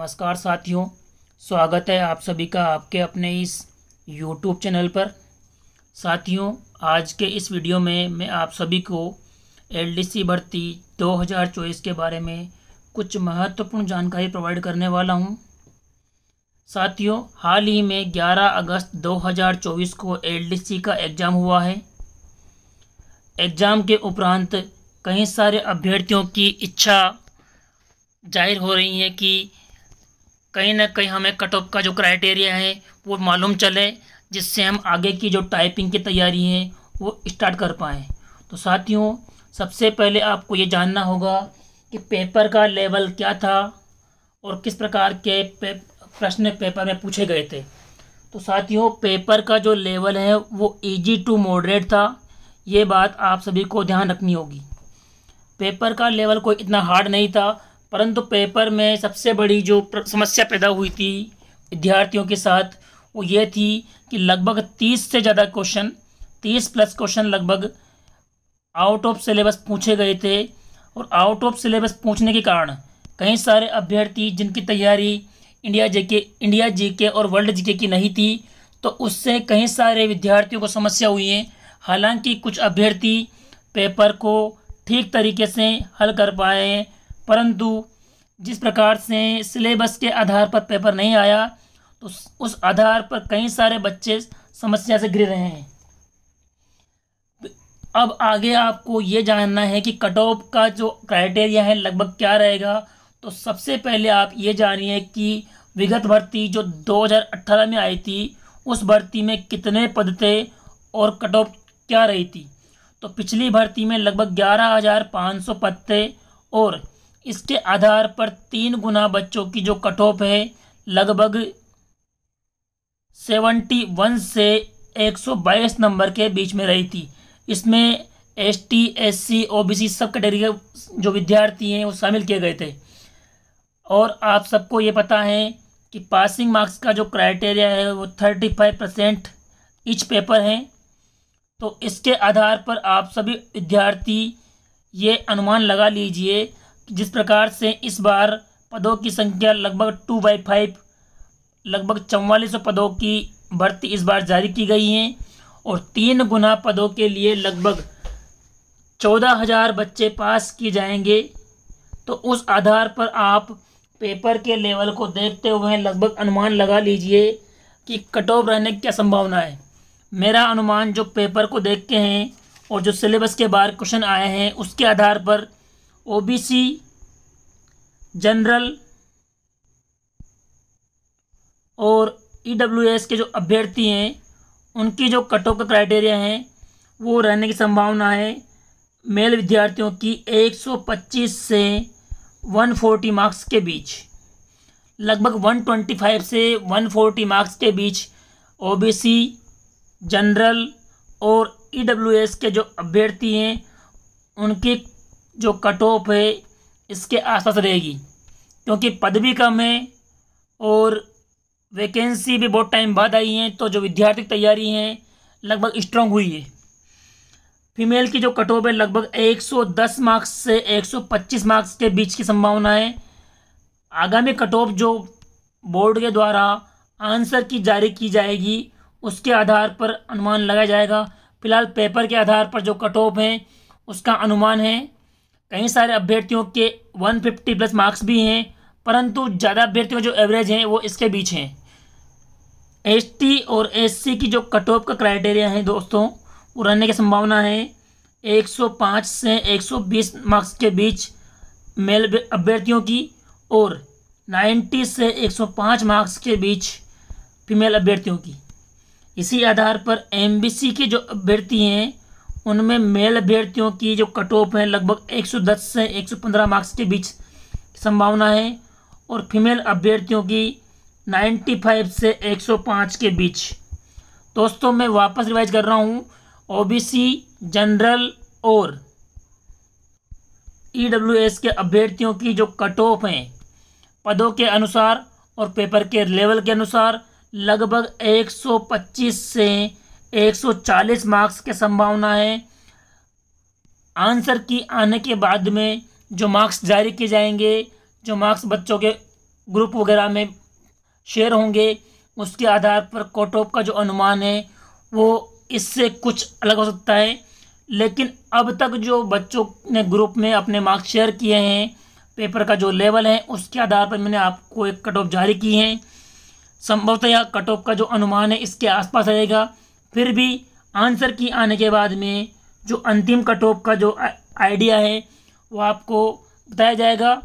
नमस्कार साथियों, स्वागत है आप सभी का आपके अपने इस YouTube चैनल पर। साथियों, आज के इस वीडियो में मैं आप सभी को LDC भर्ती 2024 के बारे में कुछ महत्वपूर्ण जानकारी प्रोवाइड करने वाला हूं। साथियों, हाल ही में 11 अगस्त 2024 को LDC का एग्ज़ाम हुआ है। एग्ज़ाम के उपरांत कई सारे अभ्यर्थियों की इच्छा जाहिर हो रही है कि कहीं ना कहीं हमें कट ऑफ का जो क्राइटेरिया है वो मालूम चले, जिससे हम आगे की जो टाइपिंग की तैयारी है वो स्टार्ट कर पाएँ। तो साथियों, सबसे पहले आपको ये जानना होगा कि पेपर का लेवल क्या था और किस प्रकार के प्रश्न पेपर में पूछे गए थे। तो साथियों, पेपर का जो लेवल है वो इजी टू मॉडरेट था। ये बात आप सभी को ध्यान रखनी होगी। पेपर का लेवल कोई इतना हार्ड नहीं था, परंतु पेपर में सबसे बड़ी जो समस्या पैदा हुई थी विद्यार्थियों के साथ वो ये थी कि लगभग 30 से ज़्यादा क्वेश्चन, 30 प्लस क्वेश्चन लगभग आउट ऑफ सिलेबस पूछे गए थे। और आउट ऑफ सिलेबस पूछने के कारण कई सारे अभ्यर्थी जिनकी तैयारी इंडिया जीके और वर्ल्ड जीके की नहीं थी, तो उससे कई सारे विद्यार्थियों को समस्या हुई है। हालांकि कुछ अभ्यर्थी पेपर को ठीक तरीके से हल कर पाए हैं, परंतु जिस प्रकार से सिलेबस के आधार पर पेपर नहीं आया, तो उस आधार पर कई सारे बच्चे समस्या से घिर रहे हैं। अब आगे आपको ये जानना है कि कट ऑफ का जो क्राइटेरिया है लगभग क्या रहेगा। तो सबसे पहले आप ये जानिए कि विगत भर्ती जो 2018 में आई थी उस भर्ती में कितने पद थे और कट ऑफ क्या रही थी। तो पिछली भर्ती में लगभग 11,500 पद थे और इसके आधार पर 3 गुना बच्चों की जो कट ऑफ है लगभग 71 से 122 नंबर के बीच में रही थी। इसमें ST SC OBC सब कैटेगरी के जो विद्यार्थी हैं वो शामिल किए गए थे। और आप सबको ये पता है कि पासिंग मार्क्स का जो क्राइटेरिया है वो 35% ईच पेपर है। तो इसके आधार पर आप सभी विद्यार्थी ये अनुमान लगा लीजिए कि जिस प्रकार से इस बार पदों की संख्या लगभग 2/5 लगभग 4400 पदों की भर्ती इस बार जारी की गई है और 3 गुना पदों के लिए लगभग 14,000 बच्चे पास किए जाएंगे। तो उस आधार पर आप पेपर के लेवल को देखते हुए लगभग अनुमान लगा लीजिए कि कट ऑफ रहने की क्या संभावना है। मेरा अनुमान जो पेपर को देख के हैं और जो सिलेबस के बाहर क्वेश्चन आए हैं उसके आधार पर OBC, जनरल और EWS के जो अभ्यर्थी हैं उनकी जो कट ऑफ का क्राइटेरिया है वो रहने की संभावना है मेल विद्यार्थियों की 125 से 140 मार्क्स के बीच, लगभग 125 से 140 मार्क्स के बीच OBC, जनरल और EWS के जो अभ्यर्थी हैं उनकी जो कट ऑफ है इसके आसपास रहेगी, क्योंकि पद भी कम है और वैकेंसी भी बहुत टाइम बाद आई है। तो जो विद्यार्थी तैयारी हैं लगभग स्ट्रांग हुई है। फीमेल की जो कट ऑफ है लगभग 110 मार्क्स से 125 मार्क्स के बीच की संभावना है। आगामी कट ऑफ जो बोर्ड के द्वारा आंसर की जारी की जाएगी उसके आधार पर अनुमान लगाया जाएगा। फिलहाल पेपर के आधार पर जो कट ऑफ है उसका अनुमान है। कई सारे अभ्यर्थियों के 150 प्लस मार्क्स भी हैं, परंतु ज़्यादा अभ्यर्थियों जो एवरेज हैं वो इसके बीच हैं। ST और SC की जो कट ऑफ का क्राइटेरिया है दोस्तों वो रहने की संभावना है 105 से 120 मार्क्स के बीच मेल अभ्यर्थियों की और 90 से 105 मार्क्स के बीच फीमेल अभ्यर्थियों की। इसी आधार पर MBC के जो अभ्यर्थी हैं उनमें मेल अभ्यर्थियों की जो कट ऑफ है लगभग 110 से 115 मार्क्स के बीच संभावना है और फीमेल अभ्यर्थियों की 95 से 105 के बीच। दोस्तों, मैं वापस रिवाइज कर रहा हूँ। OBC, जनरल और EWS के अभ्यर्थियों की जो कट ऑफ हैं पदों के अनुसार और पेपर के लेवल के अनुसार लगभग 125 से 140 मार्क्स की संभावना है। आंसर की आने के बाद में जो मार्क्स जारी किए जाएंगे, जो मार्क्स बच्चों के ग्रुप वगैरह में शेयर होंगे, उसके आधार पर कट ऑफ का जो अनुमान है वो इससे कुछ अलग हो सकता है। लेकिन अब तक जो बच्चों ने ग्रुप में अपने मार्क्स शेयर किए हैं, पेपर का जो लेवल है उसके आधार पर मैंने आपको एक कट ऑफ जारी की है। संभवतः यह कट ऑफ का जो अनुमान है इसके आसपास रहेगा। फिर भी आंसर की आने के बाद में जो अंतिम कट ऑफ का जो आइडिया है वो आपको बताया जाएगा।